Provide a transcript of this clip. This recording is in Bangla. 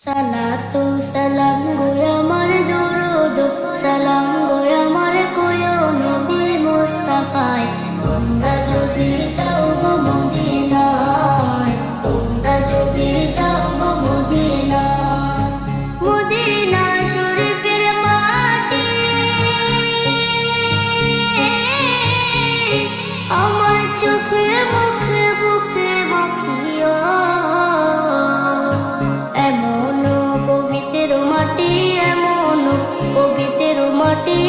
সালাতু সালাম গো আমার দরুদ সালাম গো আমার কোয় নবী মুস্তাফায় তোমরা যদি যাও গো মদিনায় তোমরা যদি যাও গো মদিনায় মদিনা শরীফের মাটি আমার চোখে মুখে বুকে মাখিয়া এমন পবিত্র মাটি